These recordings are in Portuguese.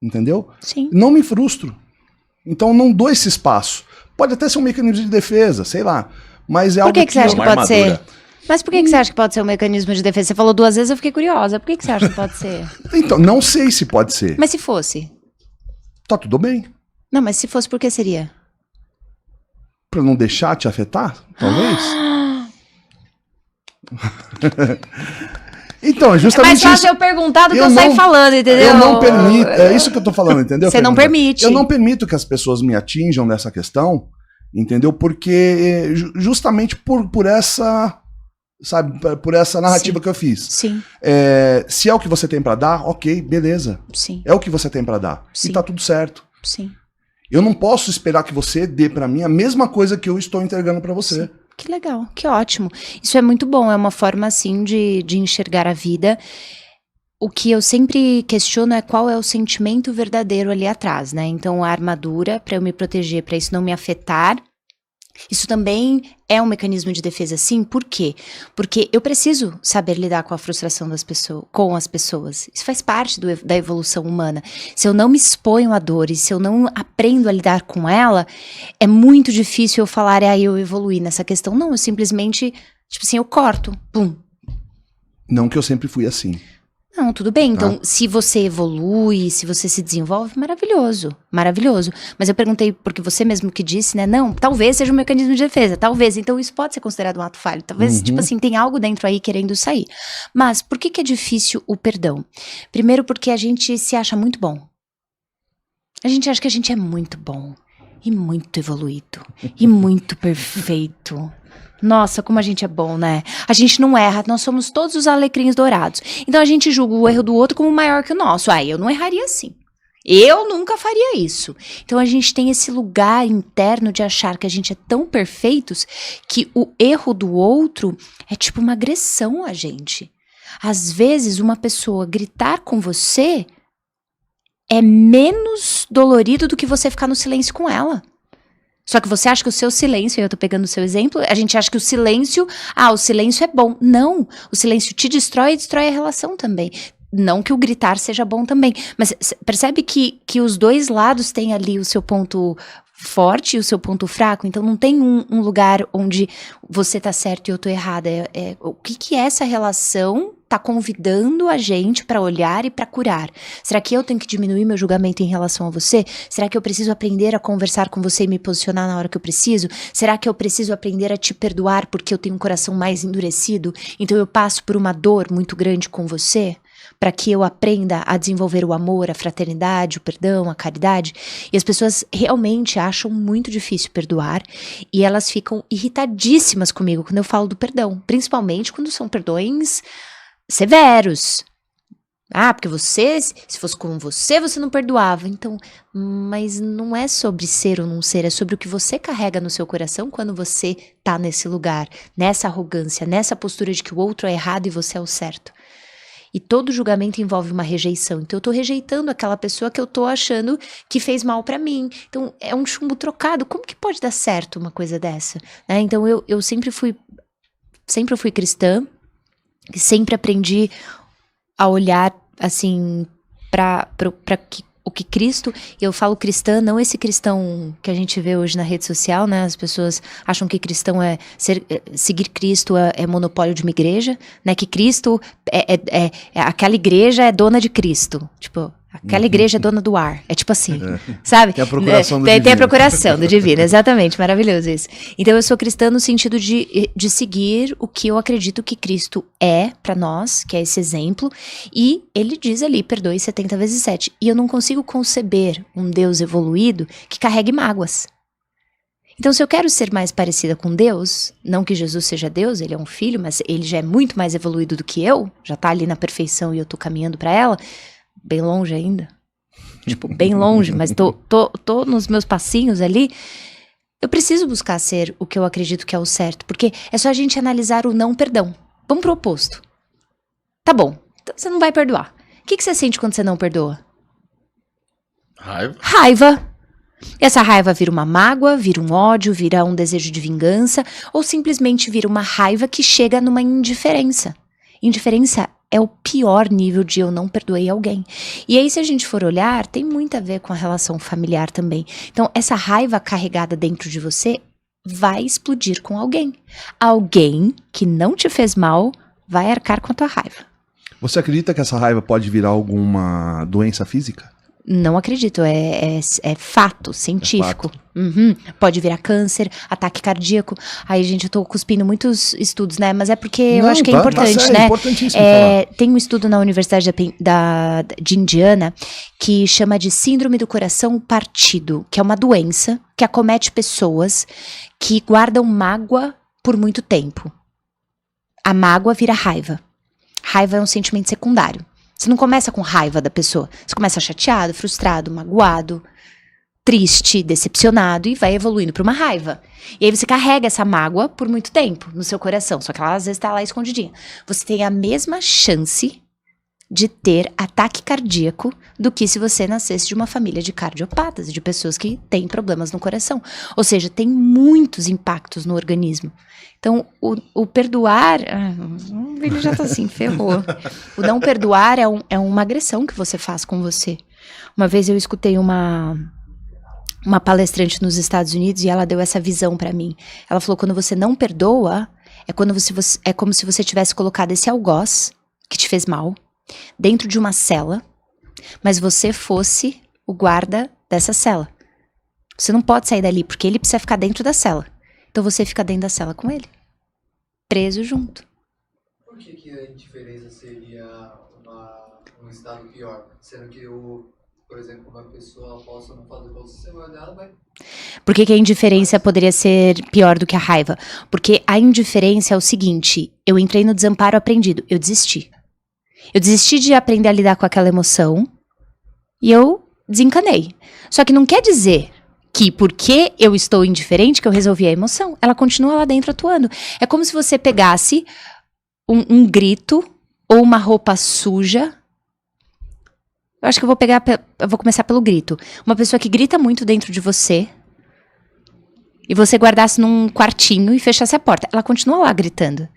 Entendeu? Sim. Não me frustro. Então não dou esse espaço. Pode até ser um mecanismo de defesa, sei lá. Mas é algo Por que você acha que pode ser? Mas por que você acha que pode ser um mecanismo de defesa? Você falou 2 vezes, eu fiquei curiosa. Por que você acha que pode ser? Então, não sei se pode ser. Mas se fosse? Tá tudo bem. Não, mas se fosse, por que seria? Pra não deixar te afetar, talvez. Então, justamente mais fácil eu perguntar do que eu sair falando, entendeu? Eu não permito, é isso que eu tô falando, entendeu? Você não permite. Eu não permito que as pessoas me atinjam nessa questão, entendeu? Porque justamente por essa, sabe, por essa narrativa que eu fiz. Sim. Se é o que você tem pra dar, ok, beleza. Sim. É o que você tem pra dar. Sim. E tá tudo certo. Sim. Eu não posso esperar que você dê pra mim a mesma coisa que eu estou entregando pra você. Sim. Que legal, que ótimo. Isso é muito bom, é uma forma, assim, de enxergar a vida. O que eu sempre questiono é qual é o sentimento verdadeiro ali atrás, né? Então, a armadura, para eu me proteger, para isso não me afetar, isso também é um mecanismo de defesa, sim. Por quê? Porque eu preciso saber lidar com a frustração das pessoas, com as pessoas. Isso faz parte da evolução humana. Se eu não me exponho a dores, se eu não aprendo a lidar com ela, é muito difícil eu falar, eu evoluí nessa questão. Não, eu simplesmente, tipo assim, eu corto, pum. Não que eu sempre fui assim. Não, tudo bem. Então, se você evolui, se você se desenvolve, maravilhoso, maravilhoso. Mas eu perguntei, porque você mesmo que disse, né? Não, talvez seja um mecanismo de defesa, talvez. Então, isso pode ser considerado um ato falho. Talvez, tipo assim, tem algo dentro aí querendo sair. Mas, por que é difícil o perdão? Primeiro, porque a gente se acha muito bom. A gente acha que a gente é muito bom, e muito evoluído, e muito perfeito. Nossa, como a gente é bom, né? A gente não erra, nós somos todos os alecrins dourados. Então a gente julga o erro do outro como maior que o nosso. Eu não erraria assim. Eu nunca faria isso. Então a gente tem esse lugar interno de achar que a gente é tão perfeitos que o erro do outro é tipo uma agressão a gente. Às vezes uma pessoa gritar com você é menos dolorido do que você ficar no silêncio com ela. Só que você acha que o seu silêncio, eu tô pegando o seu exemplo, a gente acha que o silêncio é bom. Não, o silêncio te destrói e destrói a relação também. Não que o gritar seja bom também, mas percebe que os dois lados têm ali o seu ponto forte e o seu ponto fraco, então não tem um lugar onde você tá certo e eu tô errada. O que essa relação tá convidando a gente para olhar e para curar? Será que eu tenho que diminuir meu julgamento em relação a você? Será que eu preciso aprender a conversar com você e me posicionar na hora que eu preciso? Será que eu preciso aprender a te perdoar porque eu tenho um coração mais endurecido? Então eu passo por uma dor muito grande com você? Para que eu aprenda a desenvolver o amor, a fraternidade, o perdão, a caridade. E as pessoas realmente acham muito difícil perdoar e elas ficam irritadíssimas comigo quando eu falo do perdão, principalmente quando são perdões severos. Porque você, se fosse com você não perdoava. Então, mas não é sobre ser ou não ser, é sobre o que você carrega no seu coração quando você tá nesse lugar, nessa arrogância, nessa postura de que o outro é errado e você é o certo. E todo julgamento envolve uma rejeição. Então eu tô rejeitando aquela pessoa que eu tô achando que fez mal pra mim. Então é um chumbo trocado. Como que pode dar certo uma coisa dessa? Então eu sempre fui cristã. Sempre aprendi a olhar assim para o que Cristo, eu falo cristã, não esse cristão que a gente vê hoje na rede social, né? As pessoas acham que cristão seguir Cristo é monopólio de uma igreja, né? Que Cristo aquela igreja é dona de Cristo, tipo, aquela igreja é dona do ar, é tipo assim, sabe? Tem a procuração do divino. Tem a procuração do divino, exatamente, maravilhoso isso. Então eu sou cristã no sentido de seguir o que eu acredito que Cristo é pra nós, que é esse exemplo, e ele diz ali, perdoe 70 vezes 7, e eu não consigo conceber um Deus evoluído que carregue mágoas. Então se eu quero ser mais parecida com Deus, não que Jesus seja Deus, ele é um filho, mas ele já é muito mais evoluído do que eu, já tá ali na perfeição e eu tô caminhando pra ela, bem longe ainda, tipo, bem longe, mas tô nos meus passinhos ali, eu preciso buscar ser o que eu acredito que é o certo, porque é só a gente analisar o não perdão. Vamos pro oposto. Tá bom, então você não vai perdoar. O que você sente quando você não perdoa? Raiva. Essa raiva vira uma mágoa, vira um ódio, vira um desejo de vingança, ou simplesmente vira uma raiva que chega numa indiferença. Indiferença é o pior nível de eu não perdoei alguém. E aí, se a gente for olhar, tem muito a ver com a relação familiar também. Então, essa raiva carregada dentro de você vai explodir com alguém. Alguém que não te fez mal vai arcar com a tua raiva. Você acredita que essa raiva pode virar alguma doença física? Não acredito, é fato científico. É fato. Uhum. Pode virar câncer, ataque cardíaco. Aí, gente, eu tô cuspindo muitos estudos, né? Mas é porque eu acho que é importante, sério, né? É importantíssimo falar. Tem um estudo na Universidade de Indiana que chama de síndrome do coração partido, que é uma doença que acomete pessoas que guardam mágoa por muito tempo. A mágoa vira raiva. Raiva é um sentimento secundário. Você não começa com raiva da pessoa. Você começa chateado, frustrado, magoado, triste, decepcionado e vai evoluindo para uma raiva. E aí você carrega essa mágoa por muito tempo no seu coração. Só que ela às vezes está lá escondidinha. Você tem a mesma chance de ter ataque cardíaco do que se você nascesse de uma família de cardiopatas, de pessoas que têm problemas no coração. Ou seja, tem muitos impactos no organismo. Então, o perdoar... o Vini já tá assim, ferrou. O não perdoar é uma agressão que você faz com você. Uma vez eu escutei uma palestrante nos Estados Unidos e ela deu essa visão pra mim. Ela falou, quando você não perdoa, é como se você tivesse colocado esse algoz que te fez mal dentro de uma cela, mas você fosse o guarda dessa cela. Você não pode sair dali, porque ele precisa ficar dentro da cela. Então você fica dentro da cela com ele, preso junto. Por que a indiferença seria um estado pior? Sendo que, por exemplo, uma pessoa possa não fazer com você, vai olhar, ela vai... Por que a indiferença poderia ser pior do que a raiva? Porque a indiferença é o seguinte, eu entrei no desamparo aprendido, eu desisti. Eu desisti de aprender a lidar com aquela emoção e eu desencanei. Só que não quer dizer que porque eu estou indiferente que eu resolvi a emoção. Ela continua lá dentro atuando. É como se você pegasse um grito ou uma roupa suja. Eu acho que eu vou começar pelo grito. Uma pessoa que grita muito dentro de você e você guardasse num quartinho e fechasse a porta. Ela continua lá gritando.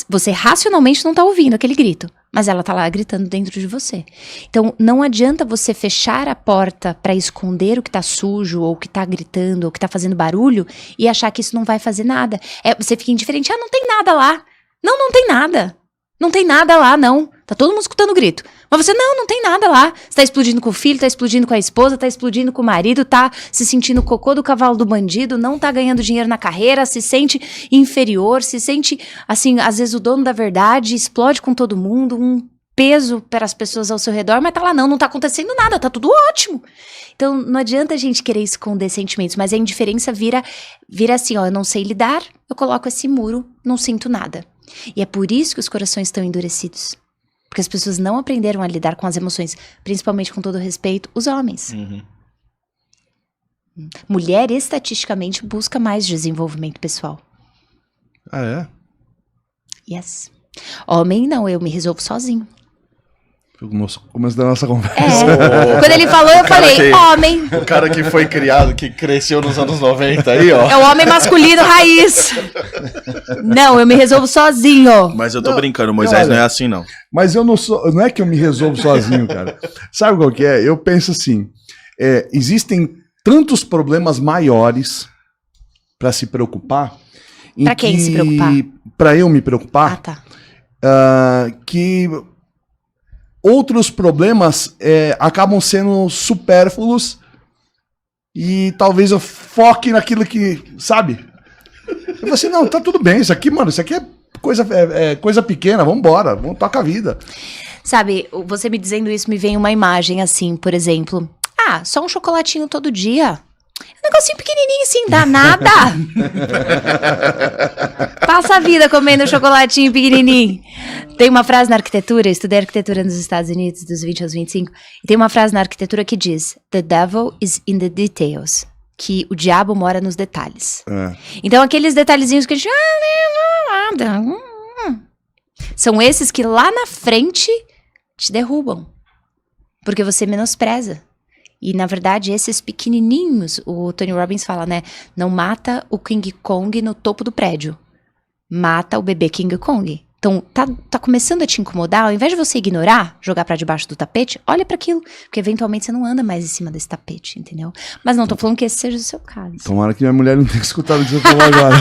Você racionalmente não está ouvindo aquele grito, mas ela está lá gritando dentro de você. Então, não adianta você fechar a porta para esconder o que está sujo, ou o que está gritando, ou o que está fazendo barulho, e achar que isso não vai fazer nada. Você fica indiferente. Não tem nada lá. Não tem nada. Não tem nada lá, não. Tá todo mundo escutando o grito. Mas você, não tem nada lá. Você tá explodindo com o filho, tá explodindo com a esposa, tá explodindo com o marido, tá se sentindo cocô do cavalo do bandido, não tá ganhando dinheiro na carreira, se sente inferior, se sente, assim, às vezes o dono da verdade, explode com todo mundo, um peso para as pessoas ao seu redor, mas tá lá, não tá acontecendo nada, tá tudo ótimo. Então, não adianta a gente querer esconder sentimentos, mas a indiferença vira assim, eu não sei lidar, eu coloco esse muro, não sinto nada. E é por isso que os corações estão endurecidos. Porque as pessoas não aprenderam a lidar com as emoções, principalmente, com todo respeito, os homens. Uhum. Mulher, estatisticamente, busca mais desenvolvimento pessoal. Ah, é? Yes. Homem, não, eu me resolvo sozinho. No começo da nossa conversa. Quando ele falou, eu falei, homem. O cara que foi criado, que cresceu nos anos 90 aí, ó. É o homem masculino raiz. Não, eu me resolvo sozinho. Mas eu tô brincando, Moisés não é assim, não. Mas eu não é que eu me resolvo sozinho, cara. Sabe qual que é? Eu penso assim, existem tantos problemas maiores para se preocupar. Pra quem se preocupar? Pra eu me preocupar. Ah, tá. Que outros problemas acabam sendo supérfluos e talvez eu foque naquilo que, sabe? Eu falo assim, não, tá tudo bem, isso aqui é coisa pequena, vambora, vamos tocar a vida. Sabe, você me dizendo isso, me vem uma imagem assim, por exemplo, só um chocolatinho todo dia. Um negocinho pequenininho assim, dá nada. Passa a vida comendo chocolatinho pequenininho. Tem uma frase na arquitetura, eu estudei arquitetura nos Estados Unidos, dos 20 aos 25, e tem uma frase na arquitetura que diz, the devil is in the details, que o diabo mora nos detalhes. Então aqueles detalhezinhos que a gente... são esses que lá na frente te derrubam, porque você menospreza. E, na verdade, esses pequenininhos, o Tony Robbins fala, né? Não mata o King Kong no topo do prédio. Mata o bebê King Kong. Então, tá começando a te incomodar, ao invés de você ignorar, jogar pra debaixo do tapete, olha pra aquilo, porque eventualmente você não anda mais em cima desse tapete, entendeu? Mas não tô falando que esse seja o seu caso. Tomara que minha mulher não tenha escutado o que você falou agora.